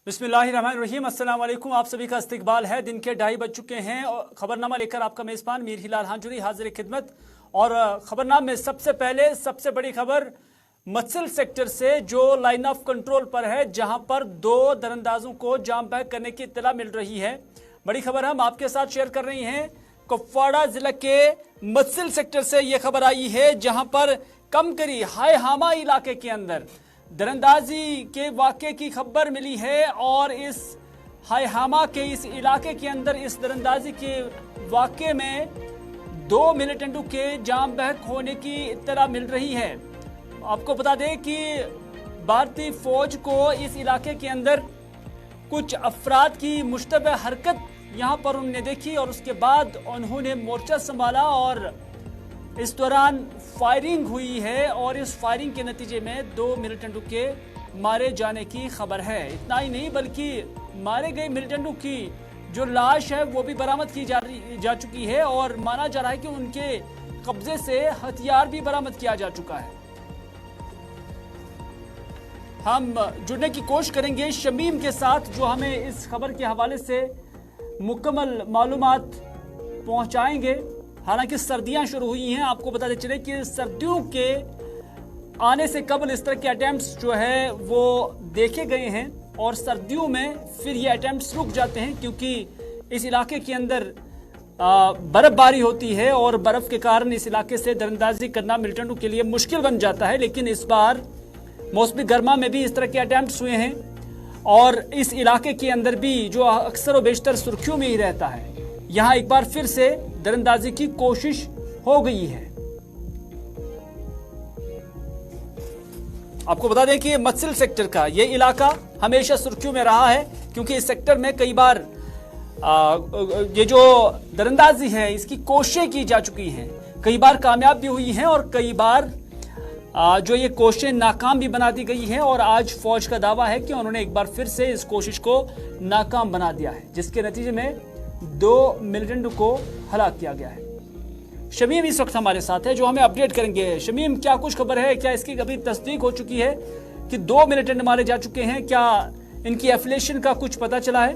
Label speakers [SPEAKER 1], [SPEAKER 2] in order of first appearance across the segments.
[SPEAKER 1] बिस्मिल्लाहिर्रहमानिर्रहीम, अस्सलाम वालेकुम। आप सभी का इस्तकबाल है। दिन के 2:30 बज चुके हैं और खबरनामा लेकर आपका मेज़बान मीर हिलाल हांजुरी हाजिर खिदमत। और खबरनामे में सबसे पहले सबसे बड़ी खबर मत्सिल सेक्टर से जो लाइन ऑफ कंट्रोल पर है, जहां पर 2 दरअंदाजों को जाम बैक करने की इत्तला मिल रही है। बड़ी खबर हम आपके साथ शेयर कर रही हैं। कुपवाड़ा जिला के मत्सिल सेक्टर से यह खबर आई है, जहां पर कमकरी हाय हामा इलाके के अंदर दरअंदाजी के वाक़े की खबर मिली है। और इस हाय हामा के इस इलाके के अंदर इस दरअंदाजी के वाक़े में 2 मिलिटेंटों के जाम बहक होने की इत्तला मिल रही है। आपको बता दें कि भारतीय फौज को इस इलाके के अंदर कुछ अफराद की मुश्तबह हरकत यहाँ पर उन्होंने देखी और उसके बाद उन्होंने मोर्चा संभाला और इस दौरान फायरिंग हुई है और इस फायरिंग के नतीजे में 2 मिलिटेंटों के मारे जाने की खबर है। इतना ही नहीं बल्कि मारे गए मिलिटेंटों की जो लाश है वो भी बरामद की जा चुकी है और माना जा रहा है कि उनके कब्जे से हथियार भी बरामद किया जा चुका है। हम जुड़ने की कोशिश करेंगे शमीम के साथ, जो हमें इस खबर के हवाले से मुकम्मल मालूमात पहुंचाएंगे। हालांकि सर्दियां शुरू हुई हैं, आपको बताते चले कि सर्दियों के आने से कबल इस तरह के अटेम्प्ट्स जो है वो देखे गए हैं और सर्दियों में फिर ये अटेम्प्ट्स रुक जाते हैं, क्योंकि इस इलाके के अंदर बर्फबारी होती है और बर्फ के कारण इस इलाके से दरअंदाजी करना मिलिटेंटों के लिए मुश्किल बन जाता है। लेकिन इस बार मौसमी गर्मा में भी इस तरह के अटेम्प्ट्स हुए हैं और इस इलाके के अंदर भी जो अक्सर व बेशतर सुर्खियों में ही रहता है, यहाँ एक बार फिर से दरअंदाजी की कोशिश हो गई है। आपको बता दें कि मत्सिल सेक्टर का ये इलाका हमेशा सुर्खियों में रहा है, क्योंकि इस सेक्टर में कई बार ये जो दरअंदाजी है इसकी कोशिशें की जा चुकी हैं। कई बार कामयाब भी हुई हैं और कई बार जो ये कोशिशें नाकाम भी बना दी गई हैं। और आज फौज का दावा है कि उन्होंने एक बार फिर से इस कोशिश को नाकाम बना दिया है, जिसके नतीजे में 2 मिलिटेंटों को हलाक किया गया है। शमीम इस वक्त हमारे साथ है, जो हमें अपडेट करेंगे। शमीम, क्या कुछ खबर है? क्या इसकी कभी तस्दीक हो चुकी है कि 2 मिलिटेंट मारे जा चुके हैं? क्या इनकी एफिलिएशन का कुछ पता चला है?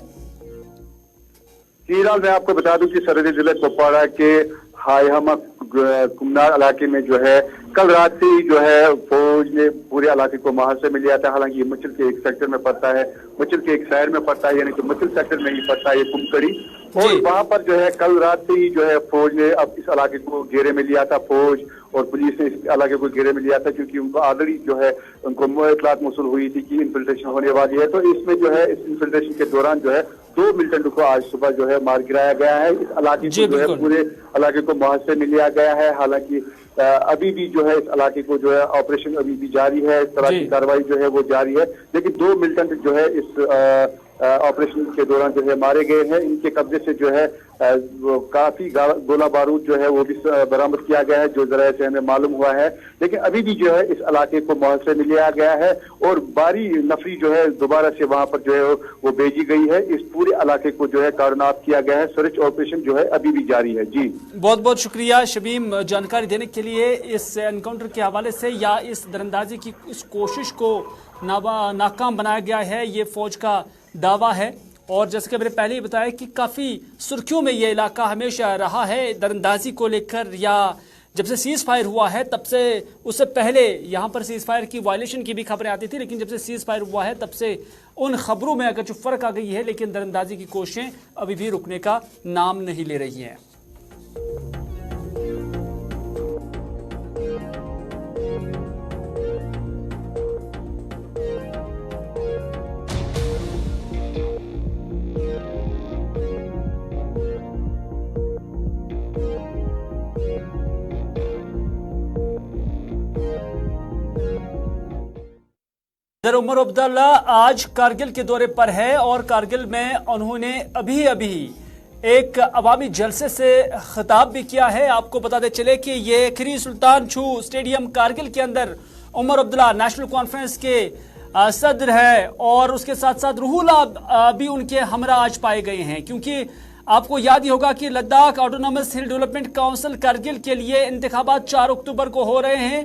[SPEAKER 2] फिलहाल मैं आपको बता दूं कि सरहदी जिले कुपवाड़ा के हायहमा कुमनार इलाके में जो है कल रात से ही जो है फौज ने पूरे इलाके को मुहासे में लिया था। हालांकि ये मच्चिल के एक सेक्टर में पड़ता है, मच्चिल के एक शहर में पड़ता है, यानी कि मच्चिल सेक्टर में ही पड़ता है ये कुमकड़ी। और वहां पर जो है कल रात से ही जो है फौज ने अब इस इलाके को घेरे में लिया था। फौज और पुलिस ने इस इलाके को घेरे में लिया था, क्योंकि उनको ऑलरेडी जो है उनको इतलात मौसूल हुई थी कि इन्फिल्ट्रेशन होने वाली है। तो इसमें जो है इस इन्फिल्ट्रेशन के दौरान जो है 2 मिलिटेंटों को आज सुबह जो है मार गिराया गया है। इस इलाके को जो है पूरे इलाके को मुहासे में लिया गया है। हालांकि अभी भी जो है इस इलाके को जो है ऑपरेशन अभी भी जारी है, इस तरह की कार्रवाई जो है वो जारी है। लेकिन 2 मिलिटेंट जो है इस ऑपरेशन के दौरान जो है मारे गए हैं। इनके कब्जे से जो है काफी गोला बारूद जो है वो भी बरामद किया गया है, जो जराये से हमें मालूम हुआ है। लेकिन अभी भी जो है इस इलाके को मुहासे में लिया गया है और बारी नफरी जो है दोबारा से वहां पर जो है वो भेजी गई है। इस पूरे इलाके को जो है कार्डनाफ किया गया है। सर्च ऑपरेशन जो है अभी भी जारी है। जी,
[SPEAKER 1] बहुत बहुत शुक्रिया शमीम जानकारी देने के लिए। इस एनकाउंटर के हवाले से या इस दरअंदाजी की इस कोशिश को नाकाम बनाया गया है, ये फौज का दावा है। और जैसे कि मैंने पहले ही बताया कि काफ़ी सुर्खियों में ये इलाका हमेशा रहा है दरअंदाजी को लेकर। या जब से सीज़ फायर हुआ है तब से, उससे पहले यहाँ पर सीज़ फायर की वायलेशन की भी खबरें आती थी, लेकिन जब से सीज़ फायर हुआ है तब से उन खबरों में अगर जो फ़र्क आ गई है, लेकिन दरअंदाजी की कोशिशें अभी भी रुकने का नाम नहीं ले रही हैं। उमर अब्दुल्ला आज कारगिल के दौरे पर है और कारगिल में उन्होंने अभी अभी एक अवामी जलसे से खिताब भी किया है। आपको बताते चले कि ये खरी सुल्तान छू स्टेडियम कारगिल के अंदर उमर अब्दुल्ला नेशनल कॉन्फ्रेंस के सदर है और उसके साथ साथ रूहुल्लाह भी उनके हमरा आज पाए गए हैं, क्योंकि आपको याद ही होगा कि लद्दाख ऑटोनॉमस हिल डेवलपमेंट काउंसिल कारगिल के लिए इंतखाबात 4 अक्टूबर को हो रहे हैं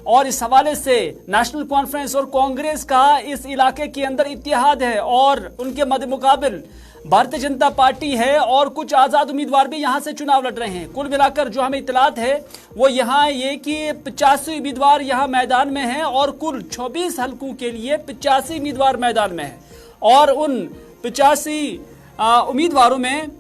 [SPEAKER 1] और इस हवाले से नेशनल कॉन्फ्रेंस और कांग्रेस का इस इलाके के अंदर इत्तेहाद है और उनके मद्देमुकाबिल भारतीय जनता पार्टी है और कुछ आजाद उम्मीदवार भी यहां से चुनाव लड़ रहे हैं। कुल मिलाकर जो हमें इतलात है वो यहाँ ये कि 85 उम्मीदवार यहाँ मैदान में हैं और कुल 24 हलकों के लिए 85 उम्मीदवार मैदान में हैं और उन 85 उम्मीदवारों में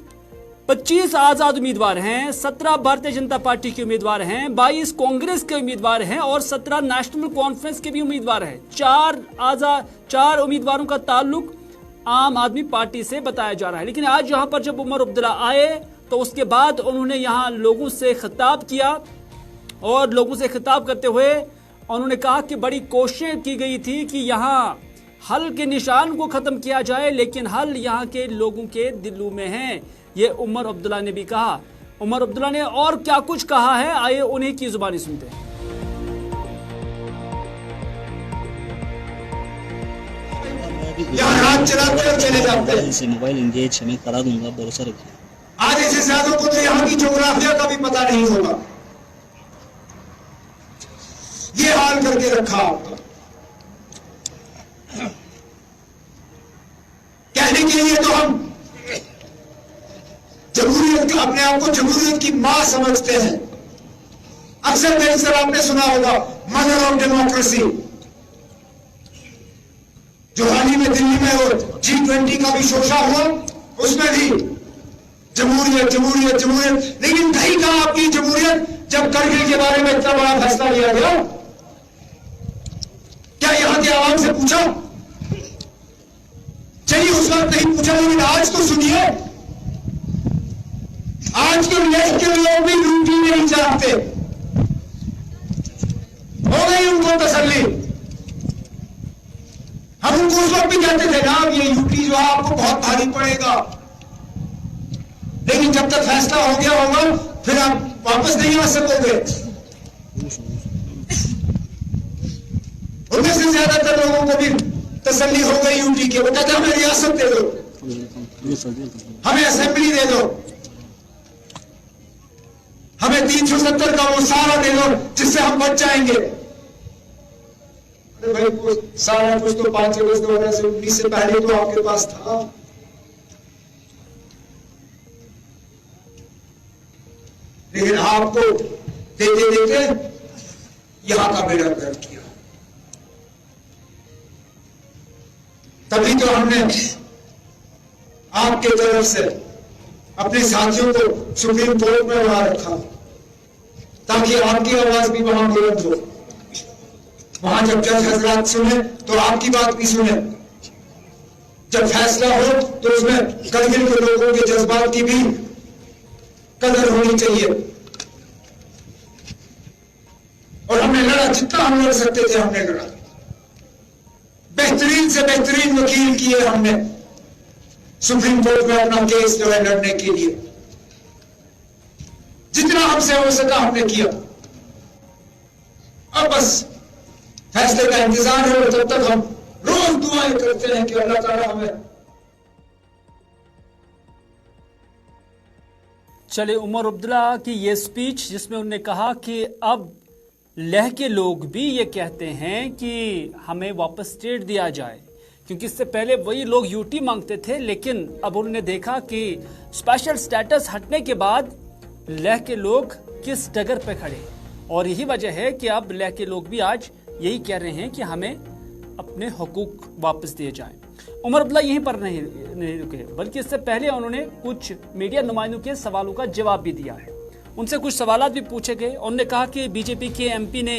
[SPEAKER 1] 25 आजाद उम्मीदवार हैं, 17 भारतीय जनता पार्टी के उम्मीदवार हैं, 22 कांग्रेस के उम्मीदवार हैं और 17 नेशनल कॉन्फ्रेंस के भी उम्मीदवार हैं। 4 उम्मीदवारों का ताल्लुक आम आदमी पार्टी से बताया जा रहा है। लेकिन आज यहाँ पर जब उमर अब्दुल्ला आए तो उसके बाद उन्होंने यहाँ लोगों से खिताब किया और लोगों से खिताब करते हुए उन्होंने कहा कि बड़ी कोशिश की गई थी कि यहाँ हल के निशान को खत्म किया जाए, लेकिन हल यहाँ के लोगों के दिलों में है। ये उमर अब्दुल्ला ने भी कहा। उमर अब्दुल्ला ने और क्या कुछ कहा है, आइए उन्हीं की जुबानी सुनते हैं।
[SPEAKER 3] यहाँ रात चलाते और चले जाते हैं।
[SPEAKER 4] से मोबाइल इंगेज मैं करा दूंगा, भरोसा रखिए।
[SPEAKER 3] आधे से ज्यादा को तो यहाँ की ज्योग्राफिया का भी पता नहीं होगा। ये हाल करके रखा आपका। कहने के लिए तो हम जमहूरियत का अपने आप को जमहूरियत की मां समझते हैं। अक्सर बेअक्सर आपने सुना होगा मदर ऑफ डेमोक्रेसी। जो हाल ही में दिल्ली में वो G20 का भी शोशा हुआ, उसमें भी जमहूरियत जमहूरियत जमहूरियत। लेकिन कहीं कहां आपकी जमहूरियत जब करगिल के बारे में इतना बड़ा फैसला लिया गया? क्या यहां के आवाम से पूछा? चलिए उस वक्त नहीं पूछा, लेकिन आज तो सुनिए। आज के लेख के लोग भी यूपी नहीं चाहते। हो गई उनको तसल्ली। हम उनको उस वक्त भी कहते थे ना ये यूपी जो है आपको बहुत भारी पड़ेगा, लेकिन जब तक फैसला हो गया होगा फिर आप वापस नहीं आ सकोगे। उनमें से ज्यादातर लोगों को भी तसल्ली हो गई यूपी के। वो कहते हमें रियासत दे दो, हमें असेंबली दे दो, हमें 370 का वो सारा दे दो जिससे हम बच जाएंगे। अरे भाई कुछ सारा कुछ तो 5 अगस्त 2019 से पहले तो आपके पास था। लेकिन आपको देते देते यहां का बेड़ा गर्क किया। तभी तो हमने आपके तरफ से अपने साथियों को सुप्रीम कोर्ट में वहां रखा ताकि आपकी आवाज भी वहां बुलंद हो। वहां जब जज हजरात सुने तो आपकी बात भी सुने। जब फैसला हो तो उसमें करगिल के लोगों के जज्बात की भी कदर होनी चाहिए। और हमने लड़ा, जितना हम लड़ सकते थे हमने लड़ा। बेहतरीन से बेहतरीन वकील किए हमने सुप्रीम कोर्ट में अपना केस जो है लड़ने के लिए। जितना हमसे हो सका हमने किया। अब बस फैसले का इंतजार है और तब तक हम रोज दुआएं करते हैं कि अल्लाह ताला हमें।
[SPEAKER 1] चले उमर अब्दुल्ला की ये स्पीच जिसमें उन्होंने कहा कि अब लेह के लोग भी ये कहते हैं कि हमें वापस स्टेट दिया जाए, क्योंकि इससे पहले वही लोग यूटी मांगते थे। लेकिन अब उन्होंने देखा कि स्पेशल स्टेटस हटने के बाद लेह के लोग किस डगर पे खड़े, और यही वजह है कि अब लेह के लोग भी आज यही कह रहे हैं कि हमें अपने हुकूक वापस दिए जाएं। उमर अब्दुल्ला यहीं पर नहीं रुके, बल्कि इससे पहले उन्होंने कुछ मीडिया नुमाइंदों के सवालों का जवाब भी दिया है। उनसे कुछ सवालात भी पूछे गए। उन्होंने कहा कि बीजेपी के एमपी ने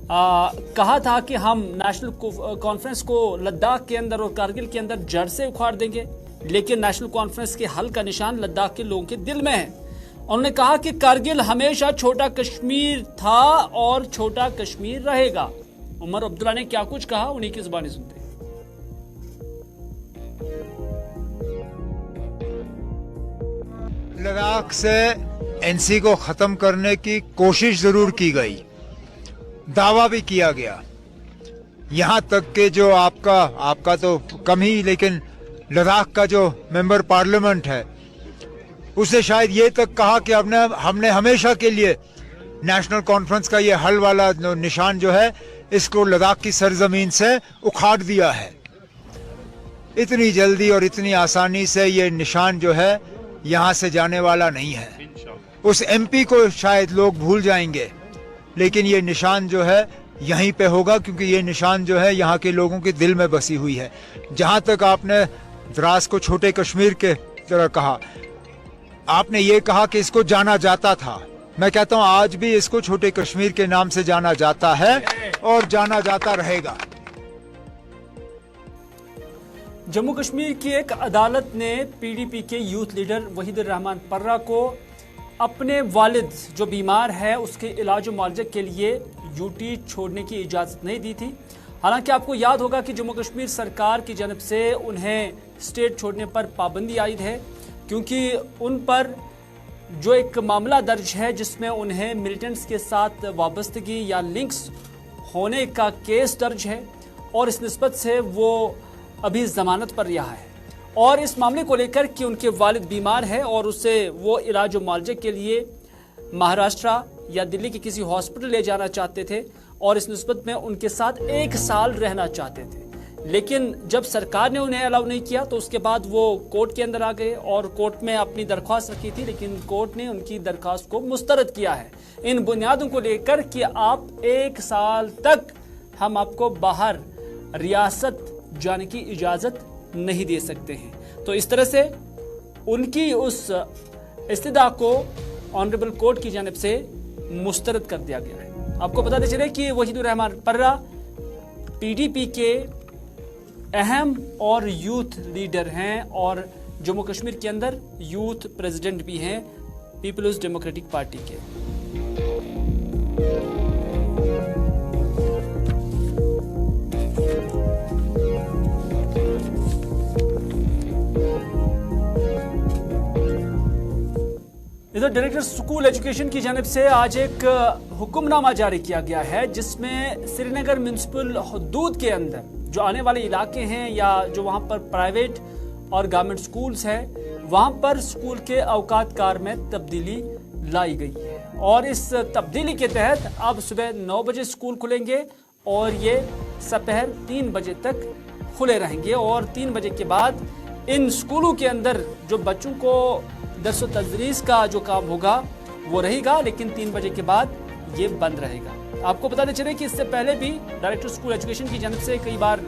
[SPEAKER 1] कहा था कि हम नेशनल कॉन्फ्रेंस को लद्दाख के अंदर और कारगिल के अंदर जड़ से उखाड़ देंगे, लेकिन नेशनल कॉन्फ्रेंस के हल का निशान लद्दाख के लोगों के दिल में है। उन्होंने कहा कि कारगिल हमेशा छोटा कश्मीर था और छोटा कश्मीर रहेगा। उमर अब्दुल्ला ने क्या कुछ कहा, उन्हीं की जुबानी सुनते हैं।
[SPEAKER 5] लद्दाख से एनसी को खत्म करने की कोशिश जरूर की गई, दावा भी किया गया। यहां तक कि जो आपका तो कम ही, लेकिन लद्दाख का जो मेंबर पार्लियामेंट है उसने शायद ये तक कहा कि हमने हमेशा के लिए नेशनल कॉन्फ्रेंस का ये हल वाला निशान जो है इसको लद्दाख की सरजमीन से उखाड़ दिया है। इतनी जल्दी और इतनी आसानी से ये निशान जो है यहाँ से जाने वाला नहीं है। उस एमपी को शायद लोग भूल जाएंगे, लेकिन ये निशान जो है यहीं पे होगा, क्योंकि ये निशान जो है यहाँ के लोगों के दिल में बसी हुई है। जहाँ तक आपने द्रास को छोटे कश्मीर के तरह कहा, आपने ये कहा कि इसको जाना जाता था। मैं कहता हूँ आज भी इसको छोटे कश्मीर के नाम से जाना जाता है और जाना जाता रहेगा।
[SPEAKER 1] जम्मू कश्मीर की एक अदालत ने पीडीपी के यूथ लीडर वहीदुर रहमान पर्रा को अपने वालिद जो बीमार है उसके इलाज और मुआवजे के लिए यूटी छोड़ने की इजाज़त नहीं दी थी। हालांकि आपको याद होगा कि जम्मू कश्मीर सरकार की जानब से उन्हें स्टेट छोड़ने पर पाबंदी आयद है, क्योंकि उन पर जो एक मामला दर्ज है जिसमें उन्हें मिलिटेंट्स के साथ वाबस्तगी या लिंक्स होने का केस दर्ज है और इस निस्बत से वो अभी जमानत पर रिहा है। और इस मामले को लेकर कि उनके वालिद बीमार है और उसे वो इलाज और मुआवजे के लिए महाराष्ट्र या दिल्ली के किसी हॉस्पिटल ले जाना चाहते थे और इस निस्बत में उनके साथ 1 साल रहना चाहते थे, लेकिन जब सरकार ने उन्हें अलाउ नहीं किया तो उसके बाद वो कोर्ट के अंदर आ गए और कोर्ट में अपनी दरख्वास्त रखी थी, लेकिन कोर्ट ने उनकी दरख्वास्त को मुस्तरद किया है इन बुनियादों को लेकर कि आप 1 साल तक हम आपको बाहर रियासत जाने की इजाज़त नहीं दे सकते हैं। तो इस तरह से उनकी उस इस्तिदा को ऑनरेबल कोर्ट की जानिब से मुस्तरद कर दिया गया है। आपको बताते चले कि वहीदुर रहमान पर्रा पीडीपी के अहम और यूथ लीडर हैं और जम्मू कश्मीर के अंदर यूथ प्रेसिडेंट भी हैं पीपल्स डेमोक्रेटिक पार्टी के। इधर डायरेक्टर स्कूल एजुकेशन की जानिब से आज एक हुक्मनामा जारी किया गया है जिसमें श्रीनगर म्युनिसिपल हदूद के अंदर जो आने वाले इलाके हैं या जो वहां पर प्राइवेट और गवर्नमेंट स्कूल्स हैं वहां पर स्कूल के औकात कार में तब्दीली लाई गई है और इस तब्दीली के तहत अब सुबह 9 बजे स्कूल खुलेंगे और ये दोपहर 3 बजे तक खुले रहेंगे और 3 बजे के बाद इन स्कूलों के अंदर जो बच्चों को दर्स व तदरीस का जो काम होगा वो रहेगा, लेकिन 3 बजे के बाद ये बंद रहेगा। आपको बताते चले कि इससे पहले भी डायरेक्टर स्कूल एजुकेशन की जानिब से कई बार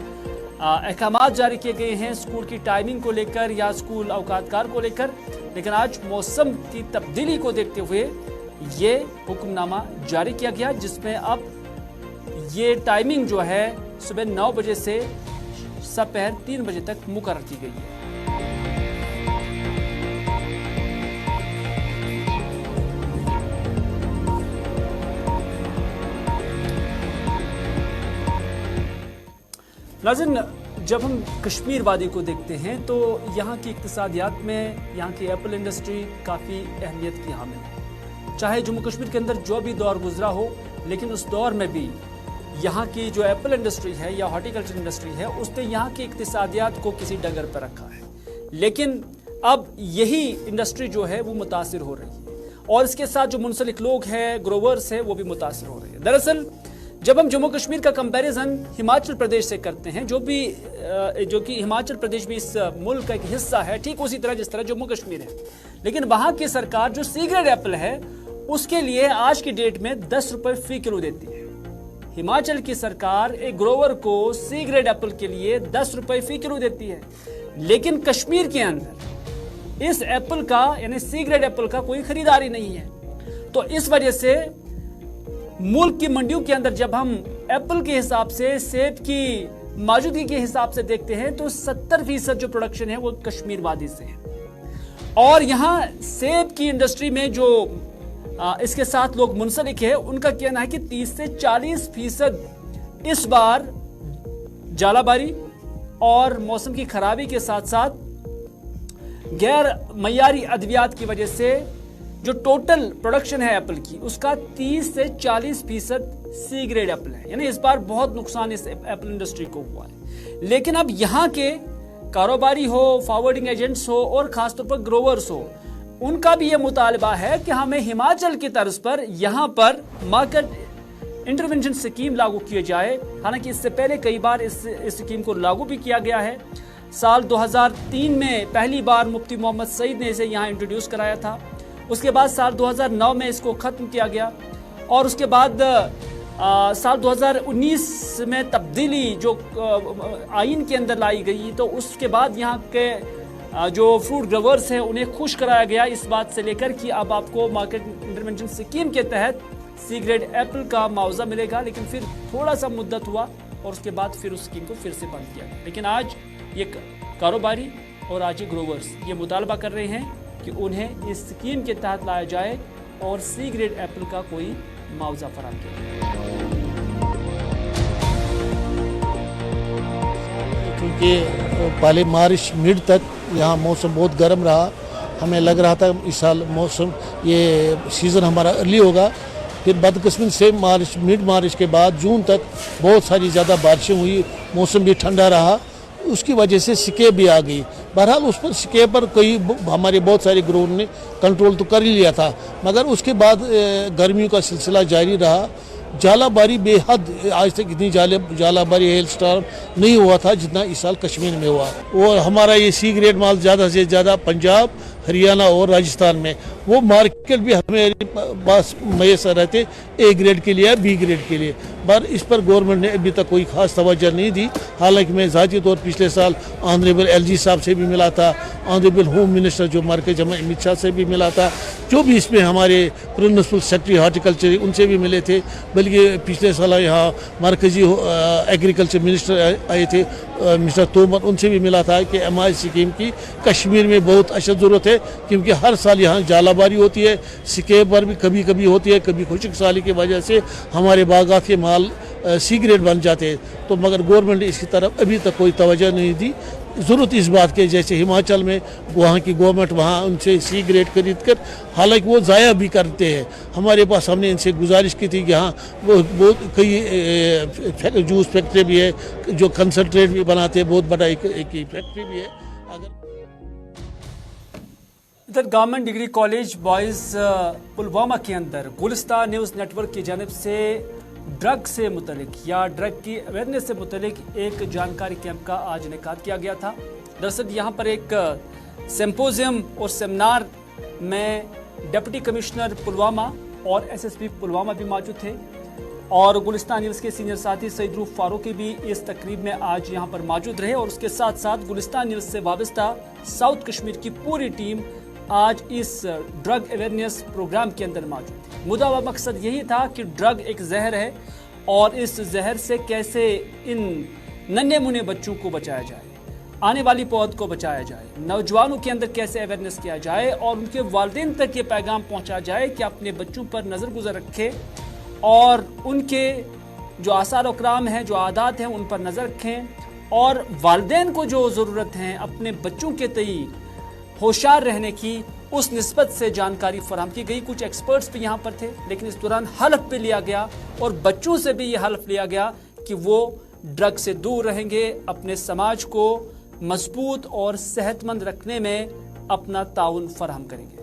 [SPEAKER 1] अहकामात जारी किए गए हैं स्कूल की टाइमिंग को लेकर या स्कूल औकातकार को लेकर, लेकिन आज मौसम की तब्दीली को देखते हुए ये हुक्मनामा जारी किया गया जिसमें अब ये टाइमिंग जो है सुबह 9 बजे से दोपहर 3 बजे तक मुकर्रर की गई है। नाज़रीन, जब हम कश्मीर वादी को देखते हैं तो यहाँ की इक्तिसादियात में यहाँ की एप्पल इंडस्ट्री काफ़ी अहमियत की हामिल है। चाहे जम्मू कश्मीर के अंदर जो भी दौर गुजरा हो, लेकिन उस दौर में भी यहाँ की जो एप्पल इंडस्ट्री है या हॉर्टिकल्चर इंडस्ट्री है उसने यहाँ की इक्तिसादियात को किसी डगर पर रखा है, लेकिन अब यही इंडस्ट्री जो है वो मुतासिर हो रही है और इसके साथ जो मुंसलिक लोग हैं, ग्रोवर्स हैं, वो भी मुतासिर हो रहे हैं। दरअसल जब हम जम्मू कश्मीर का कंपैरिजन हिमाचल प्रदेश से करते हैं, जो कि हिमाचल प्रदेश भी इस मुल्क का एक हिस्सा है, ठीक उसी तरह जिस तरह जम्मू कश्मीर है, लेकिन वहां की सरकार जो सी ग्रेड एप्पल है उसके लिए आज की डेट में 10 रुपए फी किलो देती है। हिमाचल की सरकार एक ग्रोवर को सी ग्रेड एप्पल के लिए 10 रुपए फी किलो देती है, लेकिन कश्मीर के अंदर इस एप्पल का यानी सी ग्रेड एप्पल का कोई खरीदारी नहीं है। तो इस वजह से मुल्क की मंडियों के अंदर जब हम एप्पल के हिसाब से, सेब की मौजूदगी के हिसाब से देखते हैं तो 70% जो प्रोडक्शन है वो कश्मीर वादी से है और यहाँ सेब की इंडस्ट्री में जो इसके साथ लोग मुंसलिक है उनका कहना है कि 30 से 40% इस बार जालाबारी और मौसम की खराबी के साथ साथ गैर मयारी अद्वियात की वजह से जो टोटल प्रोडक्शन है एप्पल की उसका 30 से 40% सी ग्रेड एप्पल है, यानी इस बार बहुत नुकसान इस एप्पल इंडस्ट्री को हुआ है। लेकिन अब यहाँ के कारोबारी हो, फॉरवर्डिंग एजेंट्स हो और खासतौर पर ग्रोवर्स हो, उनका भी ये मुतालबा है कि हमें हिमाचल की तर्ज पर यहाँ पर मार्केट इंटरवेंशन स्कीम लागू किए जाए। हालांकि इससे पहले कई बार इस स्कीम को लागू भी किया गया है। साल 2003 में पहली बार मुफ्ती मोहम्मद सईद ने इसे यहाँ इंट्रोड्यूस कराया था। उसके बाद साल 2009 में इसको ख़त्म किया गया और उसके बाद साल 2019 में तब्दीली जो आइन के अंदर लाई गई, तो उसके बाद यहाँ के जो फ्रूट ग्रोवर्स हैं उन्हें खुश कराया गया इस बात से लेकर कि अब आपको मार्केट इंटरवेंशन स्कीम के तहत सी ग्रेड एप्पल का मुआवजा मिलेगा। लेकिन फिर थोड़ा सा मुद्दत हुआ और उसके बाद फिर उस स्कीम को फिर से बंद किया गया। लेकिन आज ये कारोबारी और आज ये ग्रोवर्स ये मुतालबा कर रहे हैं कि उन्हें इस स्कीम के तहत लाया जाए और सी ग्रेड एप्पल का कोई मुआवजा फराहम किया जाए।
[SPEAKER 6] क्योंकि पहले मार्च मिड तक यहाँ मौसम बहुत गर्म रहा, हमें लग रहा था इस साल मौसम ये सीज़न हमारा अर्ली होगा। फिर बदकिस्मती से मिड मार्च के बाद जून तक बहुत सारी ज़्यादा बारिशें हुई, मौसम भी ठंडा रहा, उसकी वजह से सिके भी आ गई। बहरहाल उस पर सिके पर कोई हमारे बहुत सारे ग्रोवर ने कंट्रोल तो कर ही लिया था, मगर उसके बाद गर्मियों का सिलसिला जारी रहा। जालाबारी बेहद, आज तक इतनी जालाबारी हेल स्टार्म नहीं हुआ था जितना इस साल कश्मीर में हुआ। और हमारा ये सी ग्रेड माल ज़्यादा से ज़्यादा पंजाब, हरियाणा और राजस्थान में, वो मार्केट भी हमारे पास मैसर रहते ए ग्रेड के लिए, बी ग्रेड के लिए, पर इस पर गवर्नमेंट ने अभी तक कोई खास तवज्जो नहीं दी। हालांकि मैं ज़ाती तौर पिछले साल ऑनरेबल LG साहब से भी मिला था, ऑनरेबल होम मिनिस्टर जो मरकज़ अमित शाह से भी मिला था, जो भी इसमें हमारे प्रिंसिपल सेक्रेटरी हार्टिकल्चर उनसे भी मिले थे। बल्कि पिछले साल यहाँ मरकज़ी एग्रीकल्चर मिनिस्टर आए थे मिस्टर तोमर, उनसे भी मिला था कि MI स्कीम की कश्मीर में बहुत अशद ज़रूरत है, क्योंकि हर साल यहाँ जालाबारी होती है, सिके पर भी कभी कभी होती है, कभी खुशक साली की वजह से हमारे बागात के माल सी ग्रेड बन जाते हैं। तो मगर गवर्नमेंट ने इसकी तरफ अभी तक कोई तवज्जो नहीं दी। ज़रूरत इस बात के, जैसे हिमाचल में वहाँ की गवर्नमेंट वहाँ उनसे सी ग्रेड खरीद कर, हालांकि वो ज़ाया भी करते हैं। हमारे पास हमने इनसे गुजारिश की थी कि हाँ वो कई जूस फैक्ट्री भी है जो कंसनट्रेट भी बनाते हैं, बहुत बड़ा एक फैक्ट्री भी है।
[SPEAKER 1] इधर government degree college boys Pulwama के अंदर गुलिस्तान न्यूज़ नेटवर्क की जानिब से ड्रग से मुतलिक या ड्रग की अवेयरनेस से मुतलिक एक जानकारी कैंप का आज इनेकाद किया गया था। दरअसल यहाँ पर एक सिंपोजियम और सेमिनार में डिप्टी कमिश्नर पुलवामा और SSP पुलवामा भी मौजूद थे और गुलिस्तान न्यूज़ के सीनियर साथी सईद रूफ फारूकी भी इस तकरीब में आज यहाँ पर मौजूद रहे और उसके साथ साथ गुलिस्तान न्यूज़ से वाबस्ता साउथ कश्मीर की पूरी टीम आज इस ड्रग अवेयरनेस प्रोग्राम के अंदर मौजूद थी। मुद्दा व मकसद यही था कि ड्रग एक जहर है और इस जहर से कैसे इन नन्हे मुन्ने बच्चों को बचाया जाए, आने वाली पौध को बचाया जाए, नौजवानों के अंदर कैसे अवेयरनेस किया जाए और उनके वालिदैन तक ये पैगाम पहुंचा जाए कि अपने बच्चों पर नज़र गुजर रखें और उनके जो आसार अकराम हैं, जो आदात हैं, उन पर नज़र रखें और वालिदैन को जो ज़रूरत है अपने बच्चों के तई होशियार रहने की, उस निस्बत से जानकारी फराहम की गई। कुछ एक्सपर्ट्स भी यहाँ पर थे, लेकिन इस दौरान हल्फ भी लिया गया और बच्चों से भी ये हल्फ लिया गया कि वो ड्रग से दूर रहेंगे, अपने समाज को मजबूत और सेहतमंद रखने में अपना ताउन फराहम करेंगे।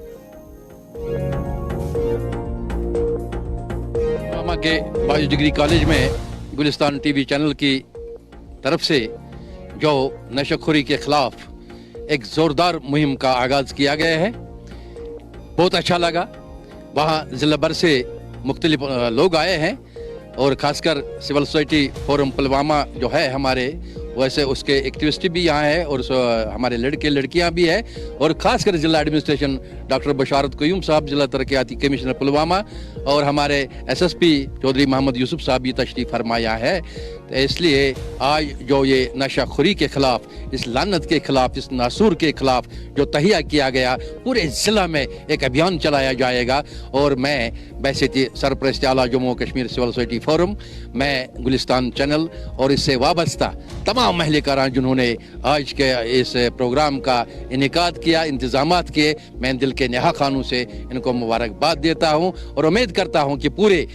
[SPEAKER 7] पुलवामा के बॉयज़ डिग्री कॉलेज में गुलिस्तान TV चैनल की तरफ से जो नशाखोरी के खिलाफ एक ज़ोरदार मुहिम का आगाज़ किया गया है, बहुत अच्छा लगा। वहाँ ज़िला भर से मुख्तलिफ लोग आए हैं और ख़ासकर सिविल सोसाइटी फोरम पुलवामा जो है हमारे, वैसे उसके एक्टिविस्ट भी यहाँ है और हमारे लड़के लड़कियाँ भी है और ख़ासकर ज़िला एडमिनिस्ट्रेशन डॉक्टर बशारत क़य्यूम साहब, ज़िला तरक्याती कमिश्नर पुलवामा और हमारे SSP चौधरी मोहम्मद यूसुफ साहब भी तशरीफ़ फरमाया है। तो इसलिए आज जो ये नशाखोरी के ख़िलाफ़, इस लानत के ख़िलाफ़, इस नासूर के ख़िलाफ़ जो तहिया किया गया, पूरे ज़िला में एक अभियान चलाया जाएगा और मैं बैसित सरपरस्त आला Jammu Kashmir civil society forum, मैं गुलिस्तान चैनल और इससे वाबस्ता तमाम महलिकारान जिन्होंने आज के इस प्रोग्राम का इनेकाद किया, इंतज़ामात किए, मैं दिल के नेहा खानों से इनको मुबारकबाद देता हूँ और उम्मीद करता हूँ कि पूरे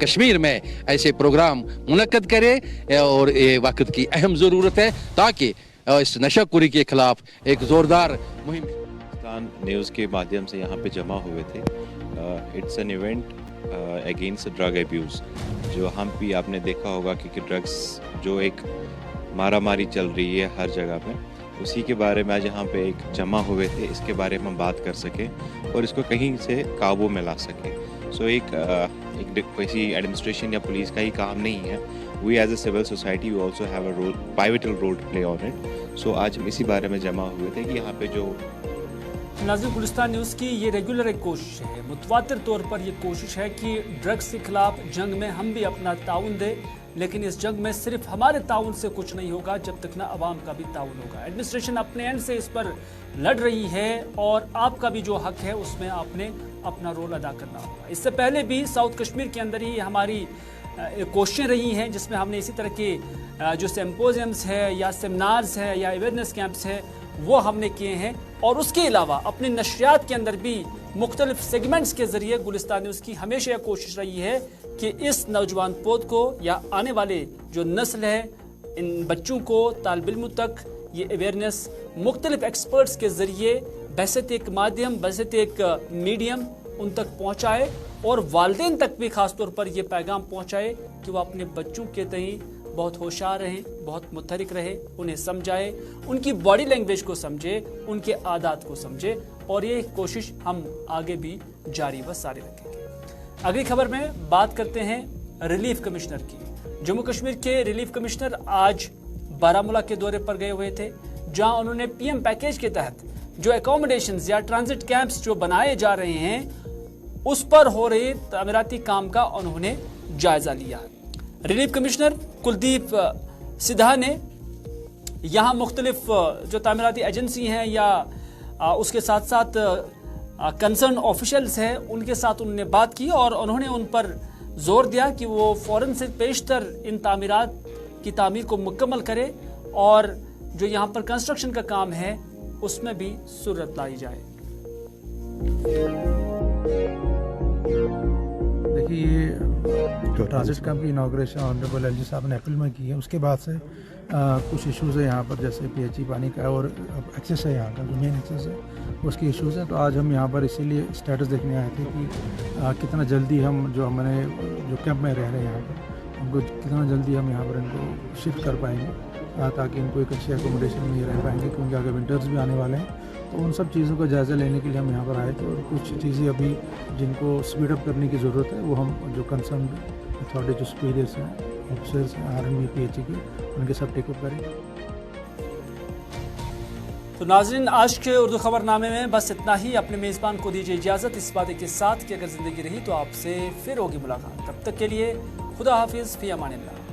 [SPEAKER 7] कश्मीर में ऐसे प्रोग्राम मुनक्कद करे और ये वक्त की अहम ज़रूरत है ताकि इस नशाखोरी के खिलाफ एक ज़ोरदार मुहिम।
[SPEAKER 8] गुलिस्तान न्यूज़ के माध्यम से यहाँ पे जमा हुए थे। It's an event against drug abuse. जो हम भी आपने देखा होगा कि ड्रग्स जो एक मारामारी चल रही है हर जगह पे, उसी के बारे में आज यहाँ पे एक जमा हुए थे, इसके बारे में हम बात कर सकें और इसको कहीं से काबू में ला सकें। सो एक किसी एडमिनिस्ट्रेशन या पुलिस का ही काम नहीं है। We as a civil society we also have a role, pivotal role to play on it. So आज हम इसी बारे में जमा हुए थे कि यहाँ पे जो
[SPEAKER 1] नाज़रीन, गुलिस्तान न्यूज़ की ये रेगुलर एक कोशिश है, मुतवातिर तौर पर ये कोशिश है कि ड्रग्स के खिलाफ जंग में हम भी अपना ताउन दें, लेकिन इस जंग में सिर्फ हमारे ताउन से कुछ नहीं होगा जब तक ना अवाम का भी ताउन होगा। एडमिनिस्ट्रेशन अपने एंड से इस पर लड़ रही है और आपका भी जो हक है उसमें आपने अपना रोल अदा करना होगा। इससे पहले भी साउथ कश्मीर के अंदर ही हमारी कोशिशें रही हैं जिसमें हमने इसी तरह के जो सिम्पोजियम्स है या सेमिनार्स है या अवेयरनेस कैंप्स है वो हमने किए हैं, और उसके अलावा अपने नशरियात के अंदर भी मुख्तलिफ सेगमेंट्स के ज़रिए गुलिस्तान न्यूज़ की हमेशा यह कोशिश रही है कि इस नौजवान पौध को या आने वाले जो नस्ल है, इन बच्चों को, तालिब इल्मों तक ये अवेयरनेस मुख्तलिफ एक्सपर्ट्स के ज़रिए बहसत एक माध्यम, बहसत एक मीडियम उन तक पहुँचाए और वालिदैन तक भी ख़ास तौर पर यह पैगाम पहुँचाए कि वह अपने बच्चों के तई बहुत होशियार रहें, बहुत मुतहरिक रहे, उन्हें समझाए, उनकी बॉडी लैंग्वेज को समझे, उनके आदात को समझे, और ये कोशिश हम आगे भी जारी व सारी रखेंगे। अगली खबर में बात करते हैं रिलीफ कमिश्नर की। जम्मू कश्मीर के रिलीफ कमिश्नर आज बारामूला के दौरे पर गए हुए थे, जहां उन्होंने पीएम पैकेज के तहत जो एकोमोडेशंस या ट्रांजिट कैंप्स जो बनाए जा रहे हैं उस पर हो रहे तामीराती काम का उन्होंने जायजा लिया। रिलीफ कमिश्नर कुलदीप सिन्हा ने यहाँ मुख्तलिफ जो तामीराती एजेंसी हैं या उसके साथ साथ कंसर्न ऑफिशियल्स हैं उनके साथ उन्होंने बात की और उन्होंने उन पर जोर दिया कि वो फ़ौरन से पेशतर इन तामीरात की तामीर को मुकम्मल करें और जो यहाँ पर कंस्ट्रक्शन का काम है उसमें भी सूरत लाई जाए।
[SPEAKER 9] देखिए, ये जो ट्रांजिट कैंप की इनाग्रेशन ऑनरेबल एलजी साहब ने अप्रैल में की है, उसके बाद से कुछ इश्यूज़ है यहाँ पर, जैसे पीएचई पानी का और एक्सेस है यहाँ का, जो मेन एक्सेस है उसकी इश्यूज़ हैं। तो आज हम यहाँ पर इसीलिए स्टेटस देखने आए थे कि कितना जल्दी हम जो हमारे जो कैंप में रह रहे हैं यहाँ पर उनको कितना जल्दी हम यहाँ पर इनको शिफ्ट कर पाएंगे ताकि इनको एक अच्छी एकोमोडेशन में ही रह पाएंगे, क्योंकि आगे विंटर्स भी आने वाले हैं। तो उन सब चीज़ों का जायज़ा लेने के लिए हम यहाँ पर आए थे और कुछ चीज़ें अभी जिनको स्पीड अप करने की ज़रूरत है वो हम जो कंसर्न अथॉरिटी जो सुपीरियर्स हैं, ऑफिसर्स हैं आर्मी पीएचई के, उनके सब टेकअप करेंगे।
[SPEAKER 1] तो नाज़रीन, आज के उर्दू खबरनामे में बस इतना ही। अपने मेज़बान को दीजिए इजाज़त इस वादे के साथ कि अगर ज़िंदगी रही तो आपसे फिर होगी मुलाकात। तब तक के लिए खुदा हाफिज़, फ़ी अमानिल्लाह।